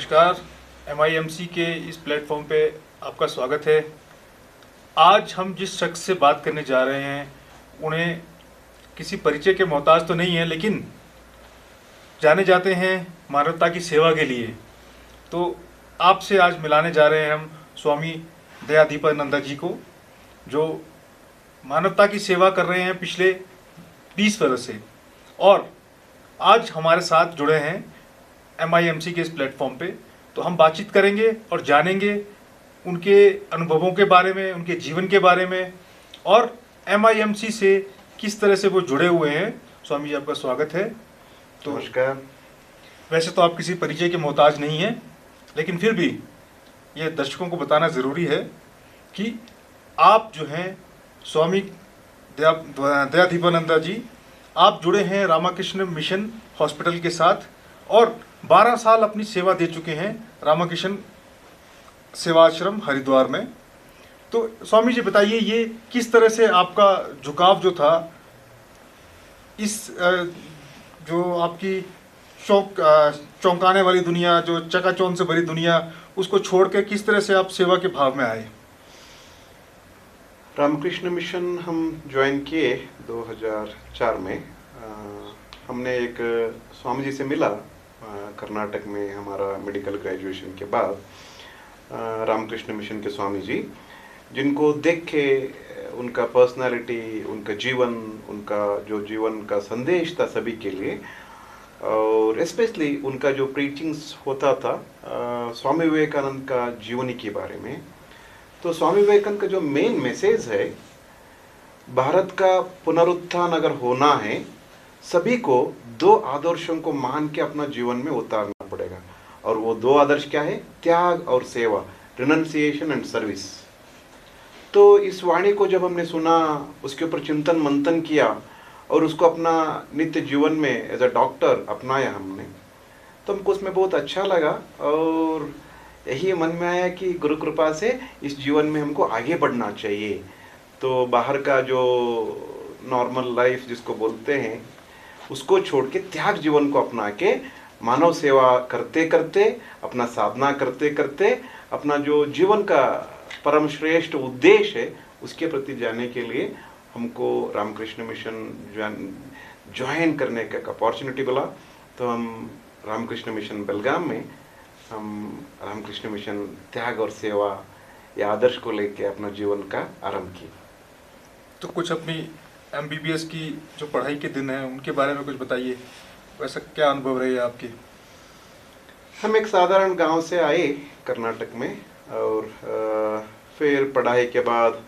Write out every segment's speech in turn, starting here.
नमस्कार। MIMC के इस प्लेटफॉर्म पे आपका स्वागत है। आज हम जिस शख्स से बात करने जा रहे हैं उन्हें किसी परिचय के मोहताज तो नहीं है, लेकिन जाने जाते हैं मानवता की सेवा के लिए। तो आपसे आज मिलाने जा रहे हैं हम स्वामी दयादीपानंद जी को, जो मानवता की सेवा कर रहे हैं पिछले 20 वर्ष से, और आज हमारे साथ जुड़े हैं MIMC के इस प्लेटफॉर्म पे। तो हम बातचीत करेंगे और जानेंगे उनके अनुभवों के बारे में, उनके जीवन के बारे में, और MIMC से किस तरह से वो जुड़े हुए हैं। स्वामी जी, आपका स्वागत है। तो नमस्कार। वैसे तो आप किसी परिचय के मोहताज नहीं हैं, लेकिन फिर भी ये दर्शकों को बताना ज़रूरी है कि आप जो हैं स्वामी दयादीपानंद जी, आप जुड़े हैं रामाकृष्ण मिशन हॉस्पिटल के साथ और 12 साल अपनी सेवा दे चुके हैं रामाकृष्ण सेवाश्रम हरिद्वार में। तो स्वामी जी बताइए, ये किस तरह से आपका झुकाव जो था इस जो आपकी चौंकाने वाली दुनिया, जो चकाचौंध से भरी दुनिया, उसको छोड़ के किस तरह से आप सेवा के भाव में आए? रामकृष्ण मिशन हम ज्वाइन किए 2004 में। हमने एक स्वामी जी से मिला कर्नाटक में हमारा मेडिकल ग्रेजुएशन के बाद। रामकृष्ण मिशन के स्वामी जी, जिनको देख के उनका पर्सनालिटी, उनका जीवन, उनका जो जीवन का संदेश था सभी के लिए, और स्पेशली उनका जो प्रीचिंग्स होता था स्वामी विवेकानंद का जीवनी के बारे में। तो स्वामी विवेकानंद का जो मेन मैसेज है, भारत का पुनरुत्थान अगर होना है, सभी को 2 आदर्शों को मान के अपना जीवन में उतारना पड़ेगा। और वो 2 आदर्श क्या है? त्याग और सेवा, रिनंसिएशन एंड सर्विस। तो इस वाणी को जब हमने सुना, उसके ऊपर चिंतन मंथन किया और उसको अपना नित्य जीवन में एज अ डॉक्टर अपनाया हमने, तो हमको उसमें बहुत अच्छा लगा। और यही मन में आया कि गुरु कृपा से इस जीवन में हमको आगे बढ़ना चाहिए। तो बाहर का जो नॉर्मल लाइफ जिसको बोलते हैं, उसको छोड़ के त्याग जीवन को अपना के मानव सेवा करते करते, अपना साधना करते करते, अपना जो जीवन का परम श्रेष्ठ उद्देश्य है उसके प्रति जाने के लिए हमको रामकृष्ण मिशन ज्वाइन करने का अपॉर्चुनिटी मिला। तो हम रामकृष्ण मिशन बेलगाम में हम रामकृष्ण मिशन त्याग और सेवा या आदर्श को लेके अपना जीवन का आरंभ किया। तो कुछ अपनी MBBS की जो पढ़ाई के दिन हैं उनके बारे में कुछ बताइए। वैसा क्या अनुभव रहे आपके? हम एक साधारण गांव से आए कर्नाटक में, और फिर पढ़ाई के बाद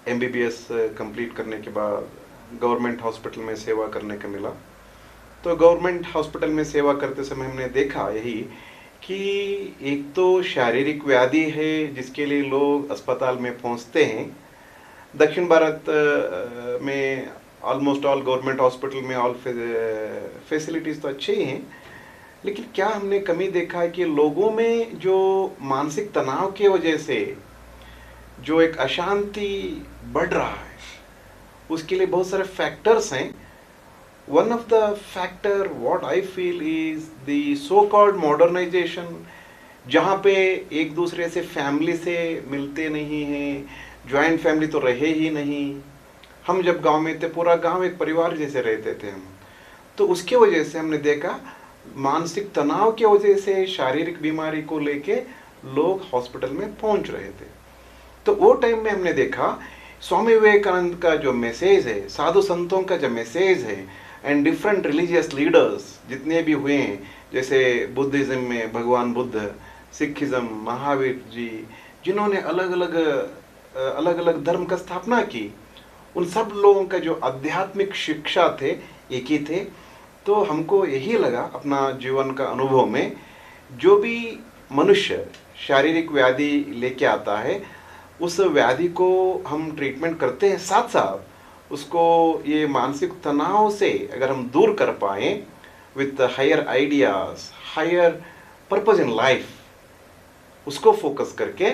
MBBS कंप्लीट करने के बाद गवर्नमेंट हॉस्पिटल में सेवा करने का मिला। तो गवर्नमेंट हॉस्पिटल में सेवा करते समय हमने देखा यही कि एक तो शारीरिक व्याधि है जिसके लिए लोग अस्पताल में पहुंचते हैं। दक्षिण भारत में ऑलमोस्ट ऑल गवर्नमेंट हॉस्पिटल में ऑल फैसिलिटीज़ तो अच्छे ही हैं, लेकिन क्या हमने कमी देखा है कि लोगों में जो मानसिक तनाव की वजह से जो एक अशांति बढ़ रहा है, उसके लिए बहुत सारे फैक्टर्स हैं। One of the factor what I feel is the so called modernisation, जहाँ पे एक दूसरे से फैमिली से मिलते नहीं हैं, ज्वाइंट फैमिली तो रहे ही नहीं। हम जब गांव में थे, पूरा गांव एक परिवार जैसे रहते थे हम। तो उसके वजह से हमने देखा मानसिक तनाव की वजह से शारीरिक बीमारी को लेके लोग हॉस्पिटल में पहुंच रहे थे। तो वो टाइम में हमने देखा स्वामी विवेकानंद का जो मैसेज है, साधु संतों का जो मैसेज है, एंड डिफरेंट रिलीजियस लीडर्स जितने भी हुए हैं, जैसे बुद्धिज्म में भगवान बुद्ध, सिखिज्म महावीर जी, जिन्होंने अलग अलग धर्म का स्थापना की, उन सब लोगों का जो आध्यात्मिक शिक्षा थे एक ही थे। तो हमको यही लगा अपना जीवन का अनुभव में, जो भी मनुष्य शारीरिक व्याधि लेके आता है, उस व्याधि को हम ट्रीटमेंट करते हैं, साथ साथ उसको ये मानसिक तनाव से अगर हम दूर कर पाएँ with higher ideas, higher purpose in life, उसको फोकस करके,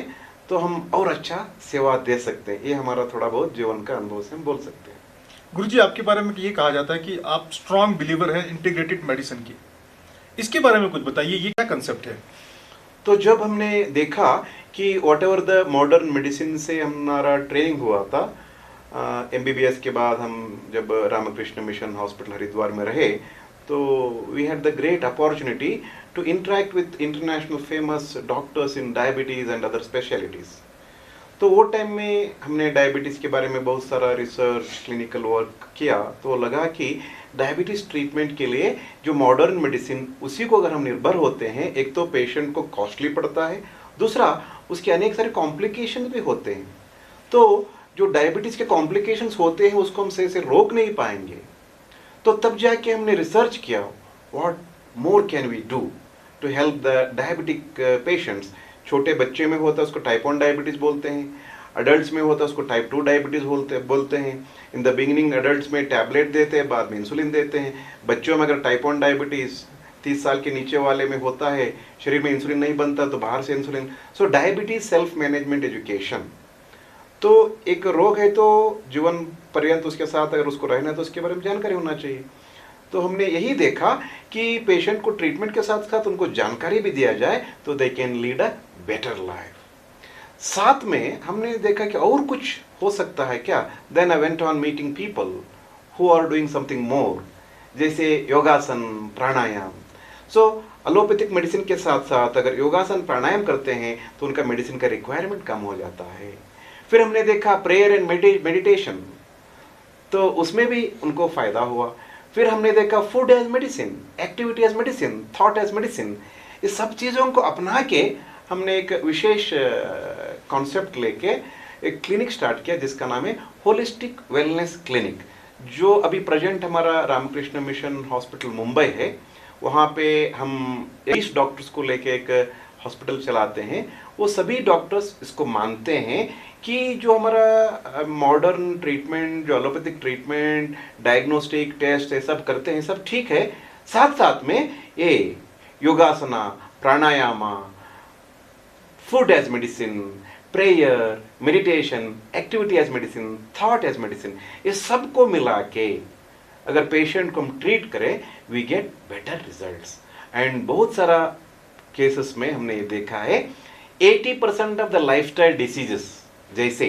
तो हम और अच्छा सेवा दे सकते हैं। ये हमारा थोड़ा बहुत जीवन का अनुभव से हम बोल सकते हैं। गुरुजी, आपके बारे में ये कहा जाता है कि आप स्ट्रॉन्ग बिलीवर हैं इंटीग्रेटेड मेडिसिन की। इसके बारे में कुछ बताइए, ये क्या कंसेप्ट है? तो जब हमने देखा कि what ever the modern medicine से हमारा ट्रेनिंग हुआ था, एमबीबीएस के बाद हम जब रामकृष्ण मिशन हॉस्पिटल हरिद्वार में रहे, तो we had the great opportunity to interact with international famous doctors in diabetes and other specialities. तो वो टाइम में हमने डायबिटीज़ के बारे में बहुत सारा रिसर्च क्लिनिकल वर्क किया, तो लगा कि डायबिटीज़ ट्रीटमेंट के लिए जो मॉडर्न मेडिसिन उसी को अगर हम निर्भर होते हैं, एक तो पेशेंट को कॉस्टली पड़ता है, दूसरा उसके अनेक सारे कॉम्प्लिकेशन भी होते हैं। तो जो डायबिटीज़ के कॉम्प्लिकेशंस होते हैं उसको हम सही से रोक नहीं पाएंगे। तो तब जाके हमने रिसर्च किया, what more can we do to help the diabetic patients. छोटे बच्चे में होता है उसको टाइप 1 डायबिटीज़ बोलते हैं, अडल्ट्स में होता है उसको टाइप 2 डायबिटीज़ बोलते हैं। इन द बिगिनिंग अडल्ट्स में टैबलेट देते हैं, बाद में इंसुलिन देते हैं। बच्चों में अगर टाइप 1 डायबिटीज़ 30 साल के नीचे वाले में होता है, शरीर में इंसुलिन नहीं बनता तो बाहर से इंसुलिन। सो डायबिटीज़ सेल्फ मैनेजमेंट एजुकेशन, तो एक रोग है तो जीवन पर्यंत उसके साथ अगर उसको रहना है तो उसके बारे में जानकारी होना चाहिए। तो हमने यही देखा कि पेशेंट को ट्रीटमेंट के साथ साथ उनको जानकारी भी दिया जाए तो they can lead a better life. साथ में हमने देखा कि और कुछ हो सकता है क्या। Then I went on meeting people who are doing something more, जैसे योगासन, प्राणायाम। सो एलोपैथिक मेडिसिन के साथ साथ अगर योगासन प्राणायाम करते हैं तो उनका मेडिसिन का रिक्वायरमेंट कम हो जाता है। फिर हमने देखा प्रेयर एंड मेडिटेशन, तो उसमें भी उनको फायदा हुआ। फिर हमने देखा food as medicine, activity as medicine, thought as medicine. इस सब चीज़ों को अपना के हमने एक विशेष कॉन्सेप्ट लेके एक क्लिनिक स्टार्ट किया जिसका नाम है होलिस्टिक वेलनेस क्लिनिक, जो अभी प्रेजेंट हमारा रामकृष्ण मिशन हॉस्पिटल मुंबई है। वहाँ पे हम 20 डॉक्टर्स को लेके एक हॉस्पिटल चलाते हैं। वो सभी डॉक्टर्स इसको मानते हैं कि जो हमारा मॉडर्न ट्रीटमेंट, जो एलोपैथिक ट्रीटमेंट, डायग्नोस्टिक टेस्ट ये सब करते हैं, सब ठीक है, साथ साथ में ये yogasana, pranayama, food as medicine, prayer, meditation, activity as medicine, thought as medicine, ये सबको मिला के अगर पेशेंट को हम ट्रीट करें we get better results. And बहुत सारा केसेस में हमने ये देखा है 80% ऑफ द लाइफस्टाइल डिसीजेस जैसे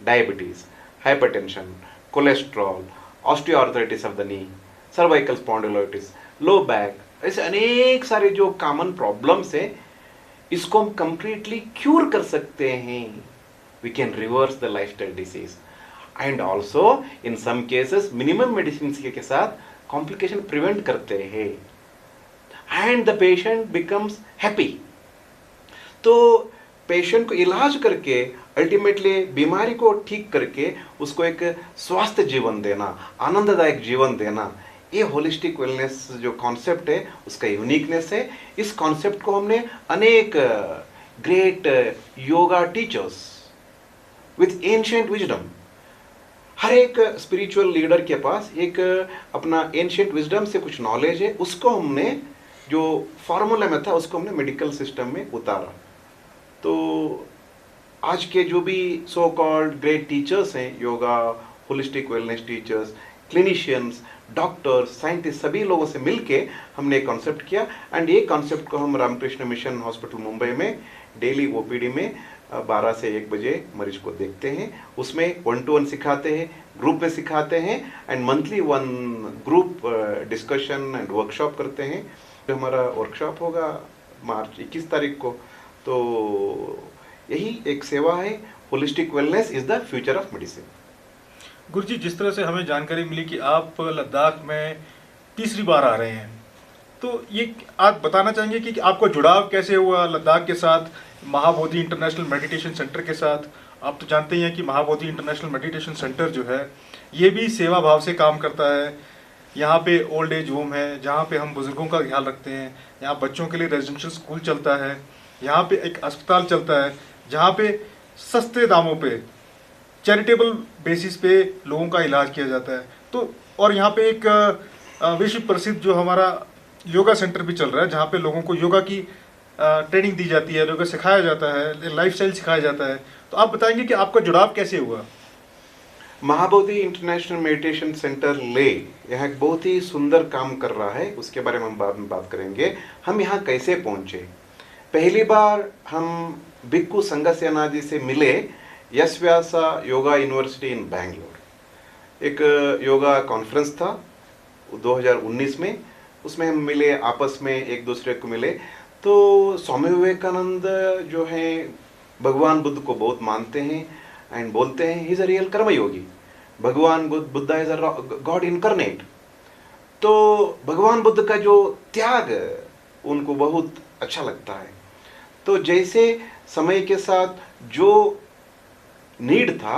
diabetes, hypertension, cholesterol, osteoarthritis of the knee, cervical spondylolitis, low back, ऐसे अनेक सारे जो कॉमन प्रॉब्लम्स हैं इसको हम कंप्लीटली क्यूर कर सकते हैं। We can reverse the lifestyle disease and also in some cases minimum medicine के साथ कॉम्प्लिकेशन प्रिवेंट करते हैं and the patient becomes happy. तो पेशेंट को इलाज करके अल्टीमेटली बीमारी को ठीक करके उसको एक स्वस्थ जीवन देना, आनंददायक जीवन देना, ये होलिस्टिक वेलनेस जो कॉन्सेप्ट है उसका यूनिकनेस है। इस कॉन्सेप्ट को हमने अनेक great yoga teachers with ancient wisdom, हर एक स्पिरिचुअल लीडर के पास एक अपना एंशिएंट विजडम से कुछ नॉलेज है, उसको हमने जो फार्मूला में था उसको हमने मेडिकल सिस्टम में उतारा। तो आज के जो भी सो कॉल्ड ग्रेट टीचर्स हैं, yoga, holistic wellness teachers, clinicians, doctors, scientist, सभी लोगों से मिलके हमने एक कॉन्सेप्ट किया एंड ये कॉन्सेप्ट को हम रामकृष्ण मिशन हॉस्पिटल मुंबई में डेली ओपीडी में 12 से 1 बजे मरीज को देखते हैं। उसमें 1-to-1 सिखाते हैं, ग्रुप में सिखाते हैं and monthly 1 group discussion and workshop करते हैं। तो हमारा वर्कशॉप होगा मार्च 21 तारीख को। तो यही एक सेवा है, holistic wellness is the future of medicine. Guruji, जिस तरह से हमें जानकारी मिली कि आप लद्दाख में तीसरी बार आ रहे हैं, तो ये आप बताना चाहेंगे कि आपका जुड़ाव कैसे हुआ लद्दाख के साथ, महाबोधि इंटरनेशनल मेडिटेशन सेंटर के साथ। आप तो जानते ही हैं कि महाबोधि इंटरनेशनल मेडिटेशन सेंटर जो है ये भी सेवा भाव से काम करता है। यहाँ पे ओल्ड एज होम है जहाँ पे हम बुजुर्गों का ख्याल रखते हैं, यहाँ बच्चों के लिए रेजिडेंशियल स्कूल चलता है, यहाँ पे एक अस्पताल चलता है जहाँ पे सस्ते दामों पे चैरिटेबल बेसिस पे लोगों का इलाज किया जाता है। तो और यहाँ पे एक विश्व प्रसिद्ध जो हमारा योगा सेंटर भी चल रहा है जहाँ पे लोगों को योगा की ट्रेनिंग दी जाती है, योगा सिखाया जाता है, लाइफस्टाइल सिखाया जाता है। तो आप बताएंगे कि आपका जुड़ाव कैसे हुआ? महाबोधि इंटरनेशनल मेडिटेशन सेंटर ले यहाँ एक बहुत ही सुंदर काम कर रहा है, उसके बारे में हम बाद में बात करेंगे। हम यहाँ कैसे पहुँचे, पहली बार हम भिक्खु संगसेना जी से मिले यश व्यासा योगा यूनिवर्सिटी इन बैंगलोर। एक योगा कॉन्फ्रेंस था 2019 में, उसमें हम मिले, आपस में एक दूसरे को मिले। तो स्वामी विवेकानंद जो हैं भगवान बुद्ध को बहुत मानते हैं एंड बोलते हैं ही इज अ रियल कर्मयोगी। भगवान Buddha is a God incarnate. तो भगवान बुद्ध का जो त्याग उनको बहुत अच्छा लगता है। तो जैसे समय के साथ जो नीड था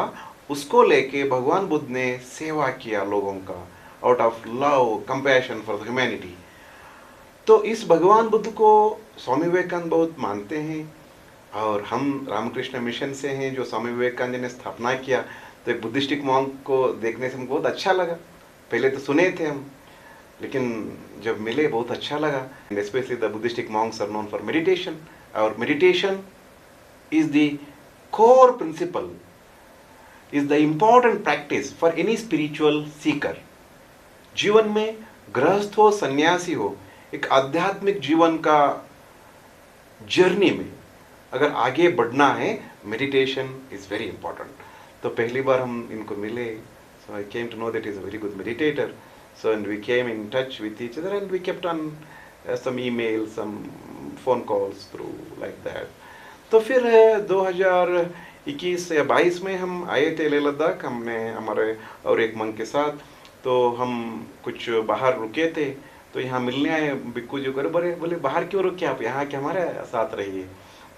उसको लेके भगवान बुद्ध ने सेवा किया लोगों का, out of love compassion for the humanity. तो इस भगवान बुद्ध को स्वामी विवेकानंद बहुत मानते हैं और हम रामकृष्ण मिशन से हैं जो स्वामी विवेकानंद जी ने स्थापना किया। तो एक बुद्धिस्टिक मॉन्क को देखने से हमको बहुत अच्छा लगा। पहले तो सुने थे हम, लेकिन जब मिले बहुत अच्छा लगा। Specially the Buddhistic monks are known for meditation, और meditation is the core principle, is the important practice for any spiritual seeker. जीवन में गृहस्थ हो सन्यासी हो, एक आध्यात्मिक जीवन का जर्नी में अगर आगे बढ़ना है, मेडिटेशन इज वेरी इंपॉर्टेंट। तो पहली बार हम इनको मिले, so I came to know that is a very good meditator. So and we came in touch with each other and we kept on some email, some phone calls through like that. तो फिर 2021 या 22 में हम आए थे लेह लद्दाख, हमने हमारे और एक मंक के साथ। तो हम कुछ बाहर रुके थे, तो यहाँ मिलने आए बिक्कू जी को। बोले बोले बाहर क्यों रुके आप, यहाँ के हमारे साथ रहिए।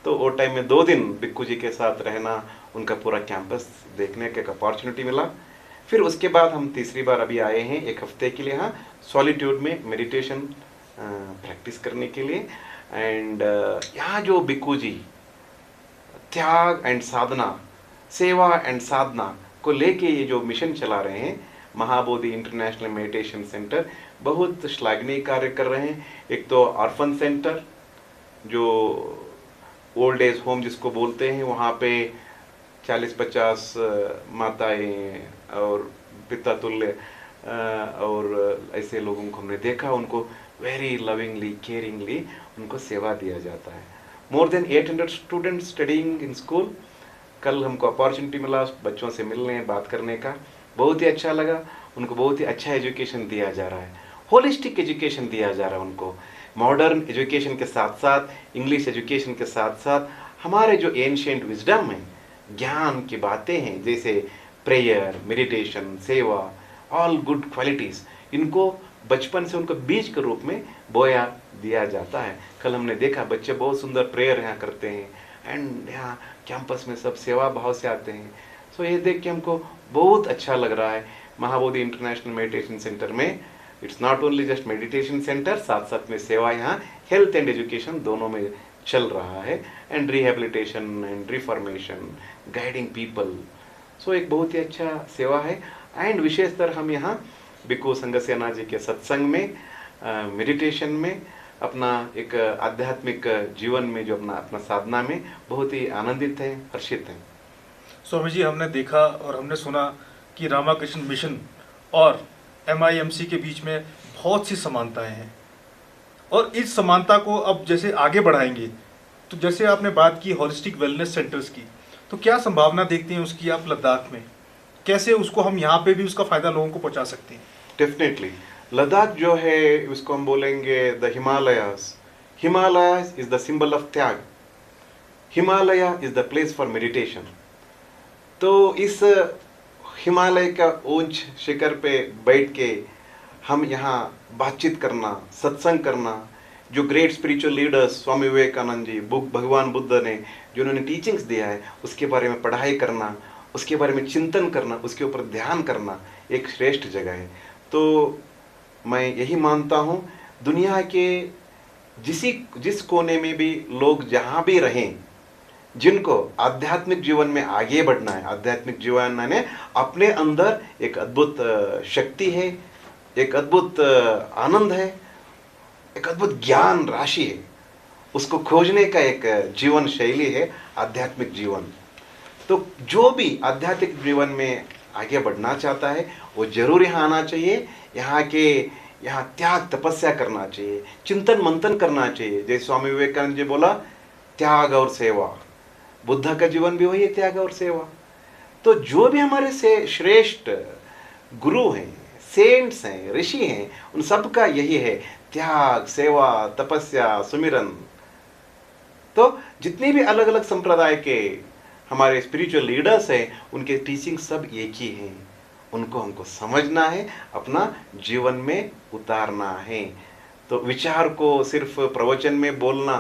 तो वो टाइम में 2 दिन बिक्कू जी के साथ रहना, उनका पूरा कैंपस देखने का एक अपॉर्चुनिटी मिला। फिर उसके बाद हम तीसरी बार अभी आए हैं 1 हफ्ते के लिए यहाँ सॉलिट्यूड में मेडिटेशन प्रैक्टिस करने के लिए। एंड यहाँ जो बिक्कू जी त्याग एंड साधना, सेवा एंड साधना को लेके ये जो मिशन चला रहे हैं, महाबोधि इंटरनेशनल मेडिटेशन सेंटर, बहुत श्लाघनीय कार्य कर रहे हैं। एक तो ऑर्फन सेंटर जो ओल्ड एज होम जिसको बोलते हैं, वहाँ पे 40-50 माताएं और पिता तुल्य और ऐसे लोगों को हमने देखा, उनको वेरी लविंगली केयरिंगली उनको सेवा दिया जाता है। More than 800 students studying in school. कल हमको अपॉर्चुनिटी मिला बच्चों से मिलने, बात करने का, बहुत ही अच्छा लगा। उनको बहुत ही अच्छा एजुकेशन दिया जा रहा है, होलिस्टिक एजुकेशन दिया जा रहा है उनको। मॉडर्न एजुकेशन के साथ साथ, इंग्लिश एजुकेशन के साथ साथ हमारे जो एंशिएंट विजडम है, ज्ञान की बातें हैं, जैसे प्रेयर, मेडिटेशन, सेवा, ऑल गुड क्वालिटीज़, इनको बचपन से उनको बीज के रूप में बोया दिया जाता है। कल हमने देखा बच्चे बहुत सुंदर प्रेयर यहाँ करते हैं एंड यहाँ कैंपस में सब सेवा भाव से आते हैं। सो ये देख के हमको बहुत अच्छा लग रहा है। महाबोधि इंटरनेशनल मेडिटेशन सेंटर में it's not only just meditation centre, साथ साथ में सेवा, यहाँ हेल्थ एंड एजुकेशन दोनों में चल रहा है, and rehabilitation and reformation, guiding people. So एक बहुत ही अच्छा सेवा है। एंड विशेषतर हम यहाँ भिक्खु संगसेना जी के सत्संग में, मेडिटेशन में, अपना एक आध्यात्मिक जीवन में जो अपना साधना में बहुत ही आनंदित हैं, हर्षित हैं। स्वामी जी, हमने देखा और हमने सुना कि रामाकृष्ण मिशन और MIMC के बीच में बहुत सी समानताएं हैं, और इस समानता को अब जैसे आगे बढ़ाएंगे, तो जैसे आपने बात की होलिस्टिक वेलनेस सेंटर्स की, तो क्या संभावना देखते हैं उसकी आप लद्दाख में? कैसे उसको हम यहाँ पे भी उसका फ़ायदा लोगों को पहुँचा सकते हैं? डेफिनेटली लद्दाख जो है उसको हम बोलेंगे the Himalayas. Himalayas is the symbol of त्याग, Himalaya is the place for meditation. तो इस हिमालय का ऊंच शिखर पे बैठ के हम यहाँ बातचीत करना, सत्संग करना, जो great spiritual leaders Swami Vivekananda ji, भगवान बुद्ध ने जो उन्होंने टीचिंग्स दिया है उसके बारे में पढ़ाई करना, उसके बारे में चिंतन करना, उसके ऊपर ध्यान करना एक श्रेष्ठ जगह है। तो मैं यही मानता हूँ, दुनिया के जिस कोने में भी लोग जहाँ भी रहें, जिनको आध्यात्मिक जीवन में आगे बढ़ना है, आध्यात्मिक जीवन ने अपने अंदर एक अद्भुत शक्ति है, एक अद्भुत आनंद है, एक अद्भुत ज्ञान राशि है, उसको खोजने का एक जीवन शैली है आध्यात्मिक जीवन। तो जो भी आध्यात्मिक जीवन में आगे बढ़ना चाहता है वो जरूर यहाँ आना चाहिए। यहाँ त्याग तपस्या करना चाहिए, चिंतन मंथन करना चाहिए। जैसे स्वामी विवेकानंद जी बोला, त्याग और सेवा। बुद्ध का जीवन भी वही है, त्याग और सेवा। तो जो भी हमारे से श्रेष्ठ गुरु हैं, सेंट्स हैं, ऋषि हैं, उन सब का यही है, त्याग, सेवा, तपस्या, सुमिरन। तो जितने भी अलग अलग संप्रदाय के हमारे स्पिरिचुअल लीडर्स हैं, उनके टीचिंग सब एक ही हैं। उनको हमको समझना है, अपना जीवन में उतारना है। तो विचार को सिर्फ प्रवचन में बोलना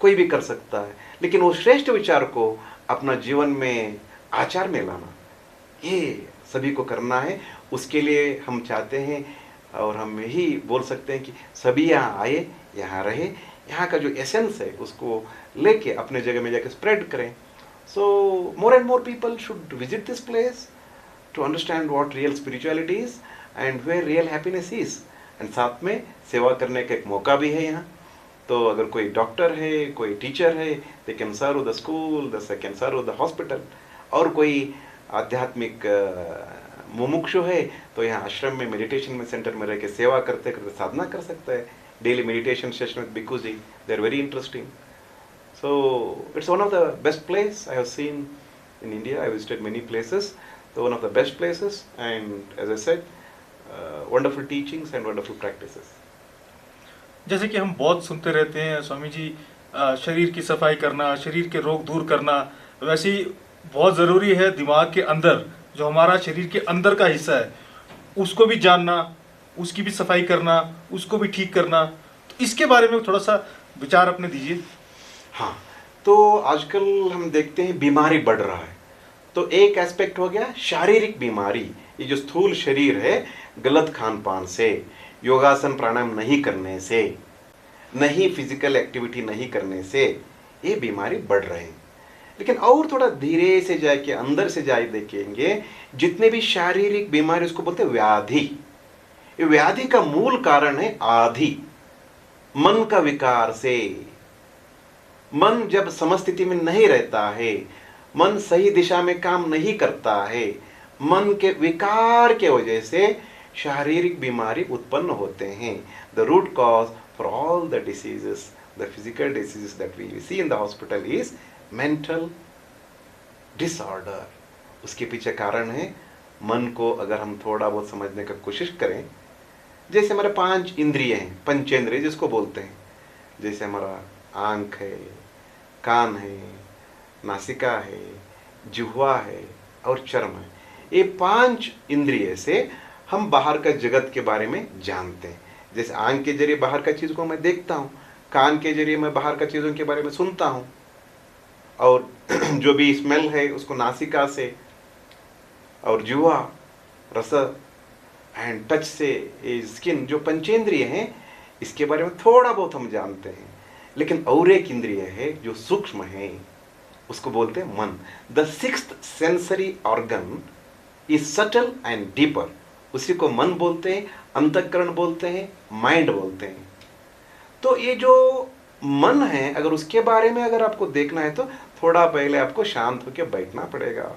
कोई भी कर सकता है, लेकिन वो श्रेष्ठ विचार को अपना जीवन में आचार में लाना, ये सभी को करना है। उसके लिए हम चाहते हैं और हम यही बोल सकते हैं कि सभी यहाँ आए, यहाँ रहे, यहाँ का जो एसेंस है उसको लेके अपने जगह में जाके स्प्रेड करें। So more and more people should visit this place to understand what real spirituality is and where real happiness is. And साथ में सेवा करने का एक मौका भी है यहाँ। तो अगर कोई डॉक्टर है, कोई टीचर है, they can serve the school, they can serve the hospital. और कोई आध्यात्मिक मुमुक्षु है तो यहाँ आश्रम में, मेडिटेशन में, सेंटर में रह के सेवा करते करते साधना कर सकता है। Daily meditation session with Bhikkhu ji, they are very interesting. So it's one of the best place I have seen in India. I visited many places. So one of the best places, and as I said, wonderful teachings and wonderful practices. जैसे कि हम बहुत सुनते रहते हैं स्वामी जी, शरीर की सफाई करना, शरीर के रोग दूर करना, वैसे ही बहुत ज़रूरी है दिमाग के अंदर, जो हमारा शरीर के अंदर का हिस्सा है, उसको भी जानना, उसकी भी सफाई करना, उसको भी ठीक करना। तो इसके बारे में थोड़ा सा विचार अपने दीजिए। हाँ, तो आजकल हम देखते हैं बीमारी बढ़ रहा है। तो एक एस्पेक्ट हो गया शारीरिक बीमारी, ये जो स्थूल शरीर है, गलत खान पान से, योगासन प्राणायाम नहीं करने से, नहीं फिजिकल एक्टिविटी नहीं करने से ये बीमारी बढ़ रहे हैं। लेकिन और थोड़ा धीरे से जाके अंदर से जाए देखेंगे, जितने भी शारीरिक बीमारी उसको बोलते हैं व्याधि। ये व्याधि का मूल कारण है आधि, मन का विकार से। मन जब समस्थिति में नहीं रहता है, मन सही दिशा में काम नहीं करता है, मन के विकार के वजह से शारीरिक बीमारी उत्पन्न होते हैं। The root cause for all the diseases, the physical diseases that we see in the hospital is mental disorder. उसके पीछे कारण है मन को अगर हम थोड़ा बहुत समझने का कोशिश करें, जैसे हमारे 5 इंद्रिय हैं, पंचेंद्रिय जिसको बोलते हैं, जैसे हमारा आंख है, कान है, नासिका है, जिह्वा है और चर्म है। ये 5 इंद्रिय से हम बाहर का जगत के बारे में जानते हैं। जैसे आंख के जरिए बाहर का चीज़ को मैं देखता हूँ, कान के जरिए मैं बाहर का चीज़ों के बारे में सुनता हूँ, और जो भी स्मेल है उसको नासिका से, और जिह्वा रस एंड टच से, स्किन, जो पंचेंद्रिय हैं इसके बारे में थोड़ा बहुत हम जानते हैं। लेकिन और एक इंद्रिय है जो सूक्ष्म है, उसको बोलते हैं मन। The 6th sensory organ is subtle and deeper, उसी को मन बोलते हैं, अंतःकरण बोलते हैं, माइंड बोलते हैं। तो ये जो मन है, अगर उसके बारे में अगर आपको देखना है तो थोड़ा पहले आपको शांत होकर बैठना पड़ेगा,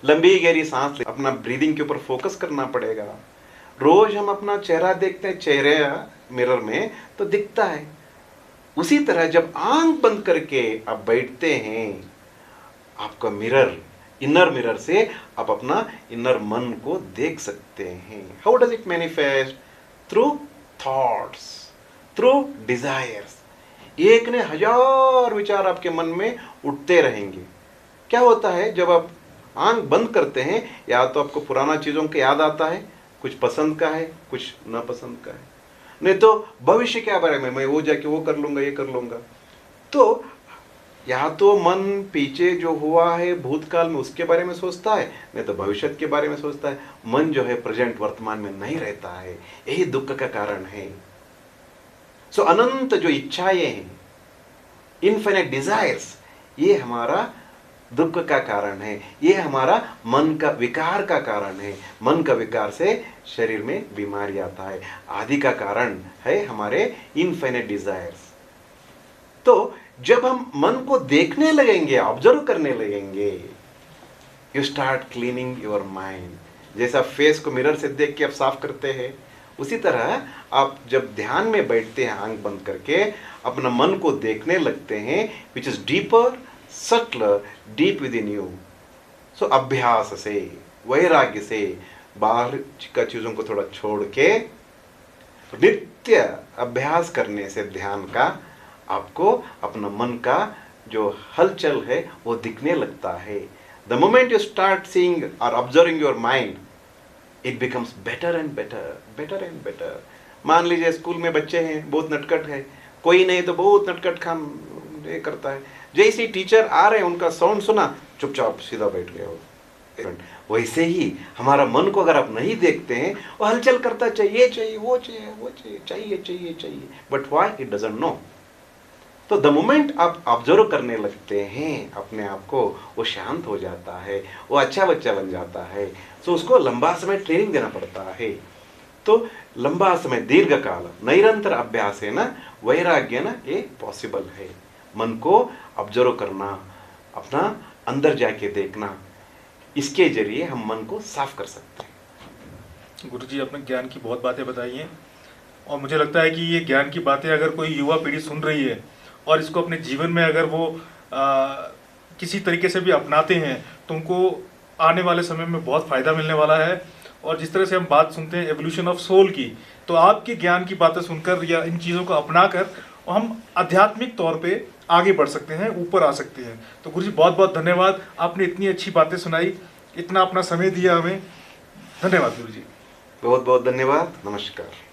लंबी गहरी सांस ले, अपना ब्रीदिंग के ऊपर फोकस करना पड़ेगा। रोज हम अपना चेहरा देखते हैं, चेहरे मिरर में तो दिखता है। उसी तरह जब आंख बंद करके आप बैठते हैं, आपका मिरर, इनर मिरर से आप अपना इनर मन को देख सकते हैं। How does it manifest? Through thoughts, through desires. एक ने 1000 विचार आपके मन में उठते रहेंगे। क्या होता है जब आप आंख बंद करते हैं, या तो आपको पुराना चीजों का याद आता है, कुछ पसंद का है, कुछ नापसंद का है, नहीं तो भविष्य के बारे में, मैं वो जाके वो कर लूंगा, ये कर लूंगा। तो या तो मन पीछे जो हुआ है भूतकाल में उसके बारे में सोचता है, नहीं तो भविष्य के बारे में सोचता है। मन जो है प्रेजेंट वर्तमान में नहीं रहता है, यही दुख का कारण है। सो अनंत जो इच्छाएं हैं, इनफिनिट डिजायर्स, ये हमारा दुख का कारण है, ये हमारा मन का विकार का कारण है। मन का विकार से शरीर में बीमारी आता है। आदि का कारण है हमारे इनफिनिट डिजायर्स। तो जब हम मन को देखने लगेंगे, ऑब्जर्व करने लगेंगे, you start cleaning your mind. जैसा फेस को मिरर से देख के आप साफ करते हैं, उसी तरह आप जब ध्यान में बैठते हैं आंख बंद करके, अपना मन को देखने लगते हैं, which is deeper subtler deep within you. So अभ्यास से, वैराग्य से, बाहर का चीज़ों को थोड़ा छोड़ के नित्य अभ्यास करने से ध्यान का आपको अपना मन का जो हलचल है वो दिखने लगता है। The moment you start seeing और observing your mind, it becomes better and better, better and better. मान लीजिए स्कूल में बच्चे हैं, बहुत नटखट है, कोई नहीं तो बहुत नटखट काम ये करता है, जैसे ही टीचर आ रहे हैं उनका साउंड सुना, चुपचाप सीधा बैठ गए हो। वैसे ही हमारा मन को अगर आप नहीं देखते हैं, वो हलचल करता, चाहिए चाहिए वो चाहिए वो चाहिए चाहिए चाहिए चाहिए, but why it doesn't know. तो द मोमेंट आप ऑब्जर्व करने लगते हैं अपने आप को, वो शांत हो जाता है, वो अच्छा बच्चा बन जाता है। तो उसको लंबा समय ट्रेनिंग देना पड़ता है। तो लंबा समय, दीर्घ काल, निरंतर अभ्यास है ना, वैराग्य ना, ये पॉसिबल है। मन को ऑब्जर्व करना, अपना अंदर जाके देखना, इसके जरिए हम मन को साफ कर सकते हैं। गुरुजी, आपने ज्ञान की बहुत बातें बताई हैं और मुझे लगता है कि ये ज्ञान की बातें अगर कोई युवा पीढ़ी सुन रही है और इसको अपने जीवन में अगर वो किसी तरीके से भी अपनाते हैं तो उनको आने वाले समय में बहुत फ़ायदा मिलने वाला है। और जिस तरह से हम बात सुनते हैं एवोल्यूशन ऑफ सोल की, तो आपके ज्ञान की बातें सुनकर या इन चीज़ों को अपनाकर हम आध्यात्मिक तौर पे आगे बढ़ सकते हैं, ऊपर आ सकते हैं। तो गुरुजी बहुत बहुत धन्यवाद, आपने इतनी अच्छी बातें सुनाई, इतना अपना समय दिया हमें। धन्यवाद गुरुजी। बहुत बहुत धन्यवाद। नमस्कार।